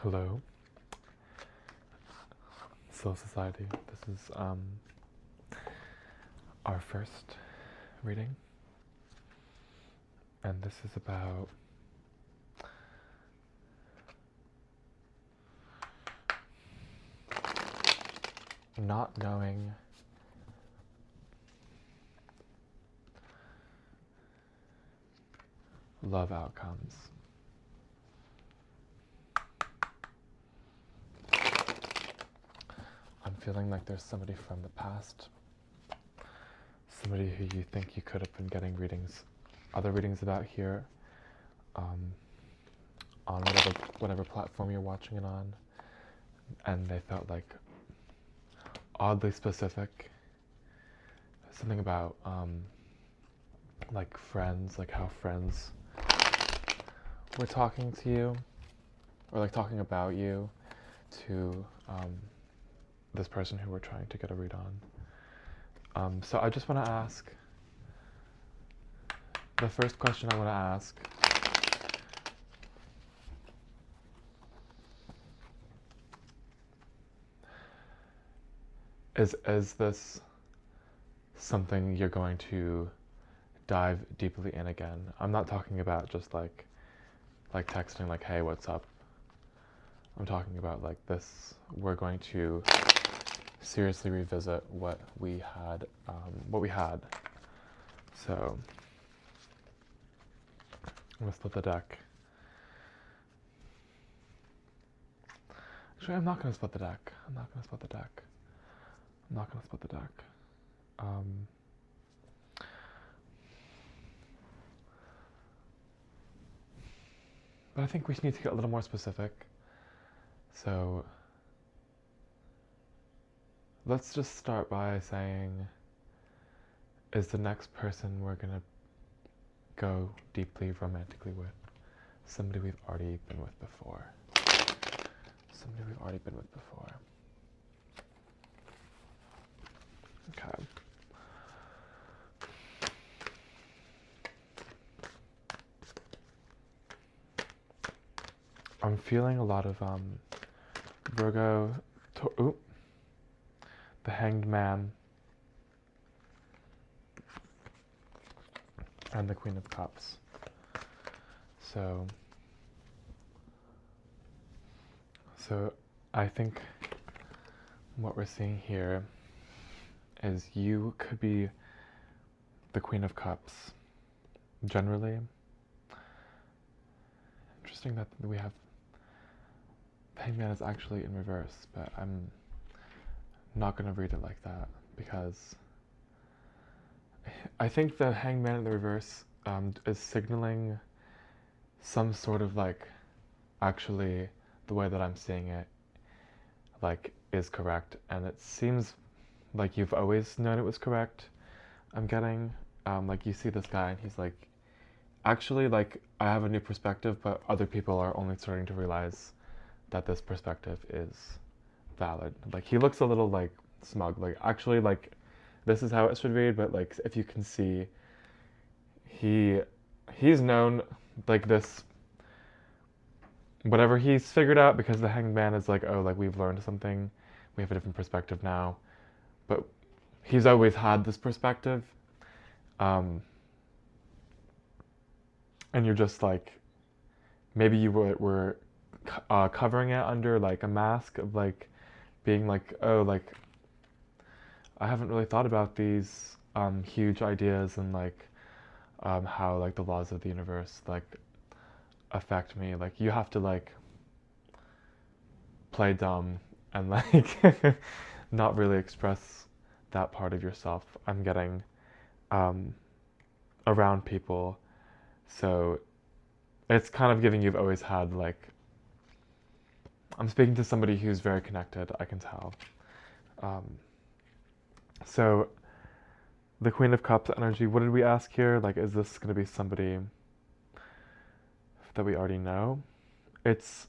Hello, Soul Society. This is our first reading, and this is about not knowing love outcomes. I'm feeling like there's somebody from the past, somebody who you think you could have been getting other readings about here, on whatever platform you're watching it on, and they felt like oddly specific. Something about like friends, like how friends were talking to you, or like talking about you to this person who we're trying to get a read on. So I just want to ask, the first question I want to ask is this something you're going to dive deeply in again? I'm not talking about just like texting like, hey, what's up? I'm talking about like this, we're going to seriously revisit what we had. So I'm gonna split the deck. Actually, I'm not gonna split the deck. But I think we need to get a little more specific. So let's just start by saying, is the next person we're gonna go deeply romantically with somebody we've already been with before? Okay. I'm feeling a lot of Virgo, the Hanged Man, and the Queen of Cups. So I think what we're seeing here is you could be the Queen of Cups. Generally, interesting that we have Hangman is actually in reverse, but I'm not going to read it like that because I think the Hangman in the reverse is signaling some sort of like, actually the way that I'm seeing it like is correct, and it seems like you've always known it was correct. I'm getting like you see this guy and he's like, actually, like, I have a new perspective, but other people are only starting to realize that this perspective is valid. Like, he looks a little like smug, like, actually, like, this is how it should read, but like, if you can see, he's known like this, whatever he's figured out, because the Hanged Man is like, oh, like, we've learned something, we have a different perspective now, but he's always had this perspective, and you're just like, maybe you were covering it under like a mask of like being like, oh, like, I haven't really thought about these huge ideas and like how like the laws of the universe like affect me. Like, you have to like play dumb and like not really express that part of yourself. I'm getting around people, so it's kind of giving you've always had like, I'm speaking to somebody who's very connected, I can tell. So the Queen of Cups energy, what did we ask here? Like, is this going to be somebody that we already know? It's,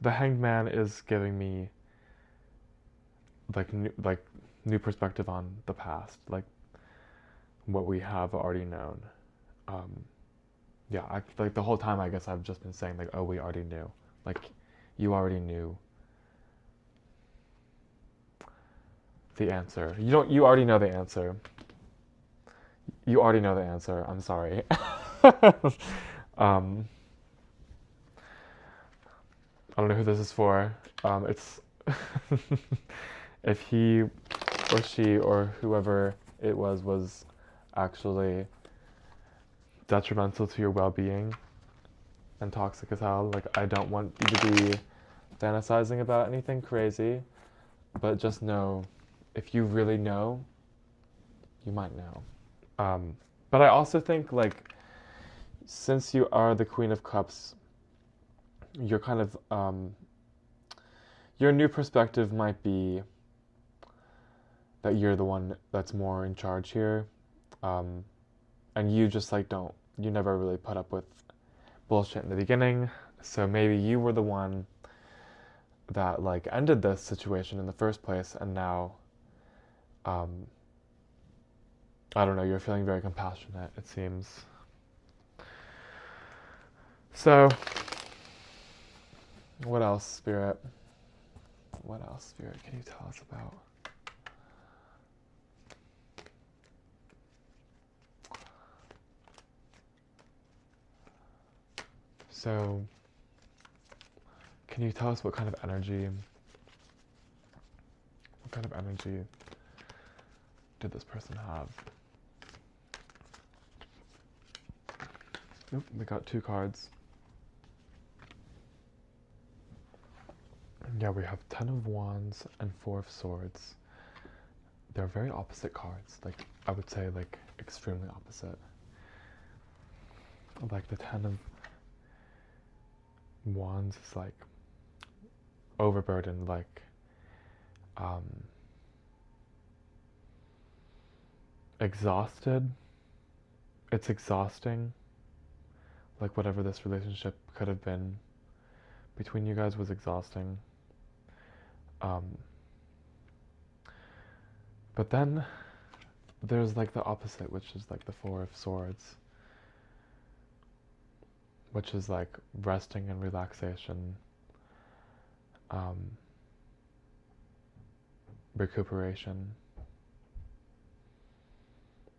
the Hanged Man is giving me like new perspective on the past, like what we have already known. Yeah, like the whole time I guess I've just been saying like, oh, we already knew. Like, you already knew the answer. You already know the answer. You already know the answer. I'm sorry. um, I don't know who this is for. It's if he or she or whoever it was actually detrimental to your well-being and toxic as hell. Like, I don't want you to be fantasizing about anything crazy, but just know, if you really know, you might know. But I also think, like, since you are the Queen of Cups, you're kind of, your new perspective might be that you're the one that's more in charge here. And you just, like, you never really put up with bullshit in the beginning. So maybe you were the one that, like, ended this situation in the first place, and now, I don't know, you're feeling very compassionate, it seems. So, what else, Spirit? What else, Spirit, can you tell us about? So, can you tell us what kind of energy did this person have? Oop, we got 2 cards. Yeah, we have 10 of Wands and 4 of Swords. They're very opposite cards. Like, I would say, like, extremely opposite. Like, the 10 of Wands is, like, overburdened, like, exhausted. It's exhausting. Like, whatever this relationship could have been between you guys was exhausting. But then there's, like, the opposite, which is, like, the 4 of Swords, which is, like, resting and relaxation, recuperation.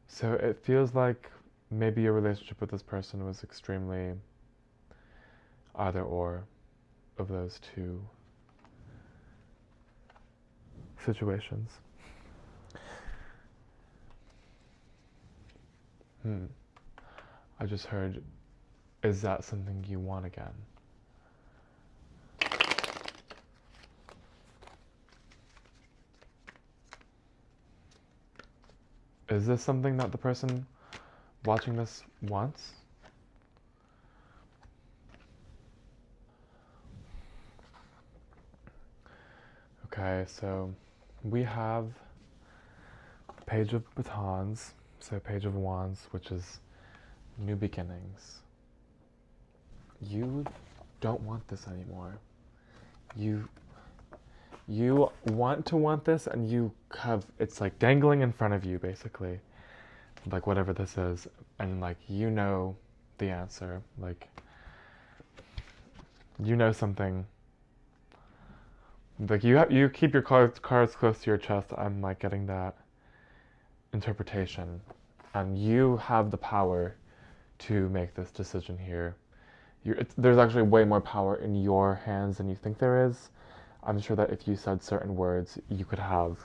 So it feels like maybe your relationship with this person was extremely either or of those 2 situations. I just heard, is that something you want again? Is this something that the person watching this wants? Okay, so we have Page of Batons, so Page of Wands, which is new beginnings. You don't want this anymore. You want this, and you have, it's like dangling in front of you, basically, like whatever this is, and like, you know the answer, like, you know something, like, you keep your cards close to your chest. I'm like getting that interpretation, and you have the power to make this decision here. There's actually way more power in your hands than you think there is. I'm sure that if you said certain words, you could have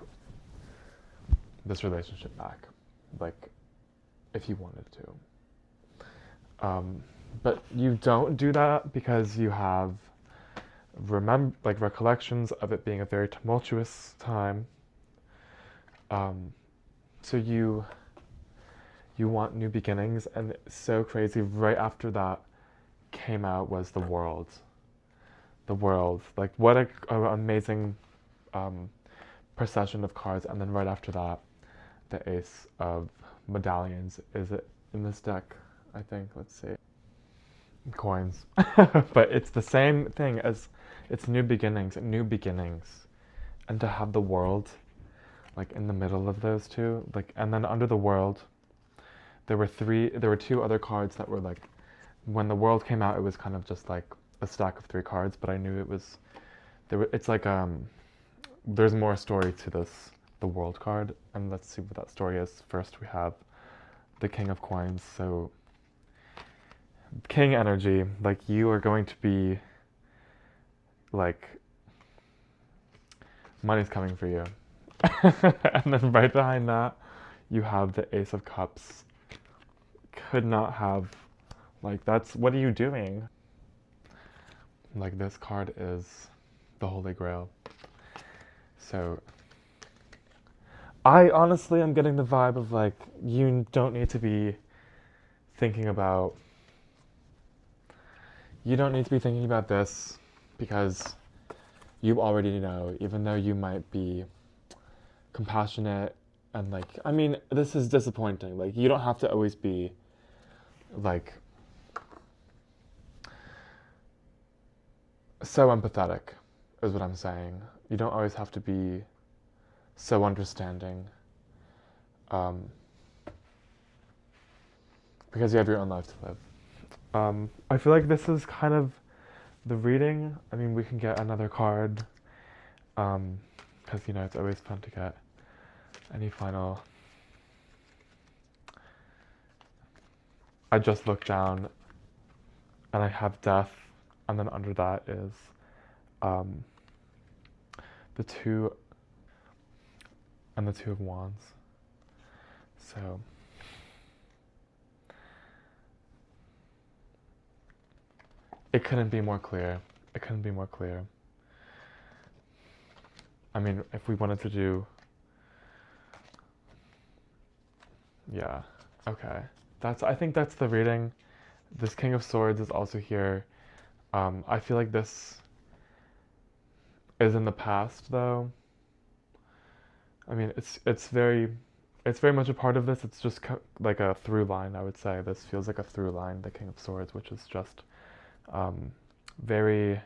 this relationship back, like, if you wanted to. But you don't do that because you have recollections of it being a very tumultuous time. So you want new beginnings, and it's so crazy. Right after that came out was the World. The World, like, what an amazing procession of cards. And then right after that, the Ace of Medallions. Is it in this deck? I think. Let's see. Coins. But it's the same thing as, it's new beginnings, and to have the World, like, in the middle of those 2, like, and then under the World, there were 2 other cards that were, like, when the world came out, it was kind of just like a stack of 3 cards, but I knew it was it's like there's more story to this the world card, and let's see what that story is. First, we have the King of Coins. So King energy, like you are going to be like money's coming for you. And then right behind that, you have the Ace of Cups. Could not have, like, that's, what are you doing? Like, this card is the Holy Grail. So, I honestly am getting the vibe of, like, you don't need to be thinking about, you don't need to be thinking about this because you already know, even though you might be compassionate and, like, I mean, this is disappointing. Like, you don't have to always be, like, so empathetic, is what I'm saying. You don't always have to be so understanding, because you have your own life to live. I feel like this is kind of the reading. I mean, we can get another card, because, you know, it's always fun to get any final. I just looked down and I have death, and then under that is the two and the Two of Wands. So it couldn't be more clear. It couldn't be more clear. I mean, if we wanted to do, yeah, okay. I think that's the reading. This King of Swords is also here. I feel like this is in the past, though. I mean, it's very much a part of this. It's just like a through line, I would say. This feels like a through line, the King of Swords, which is just very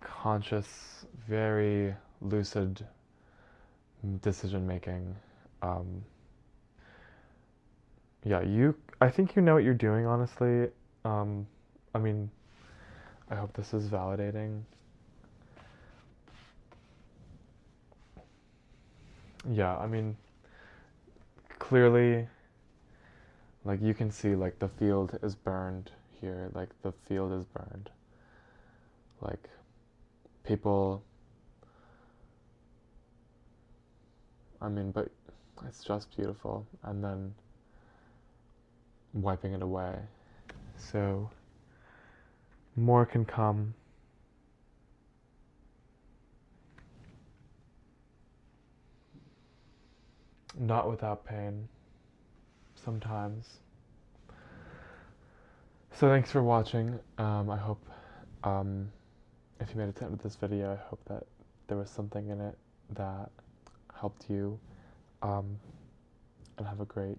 conscious, very lucid decision making. Yeah, I think you know what you're doing, honestly. I mean, I hope this is validating. Yeah, I mean, clearly, like, you can see, like, the field is burned here. Like, the field is burned. Like, people, I mean, but it's just beautiful. And then wiping it away. So, more can come. Not without pain. Sometimes. So thanks for watching. I hope, if you made it to the end of this video, I hope that there was something in it that helped you. And have a great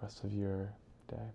rest of your day.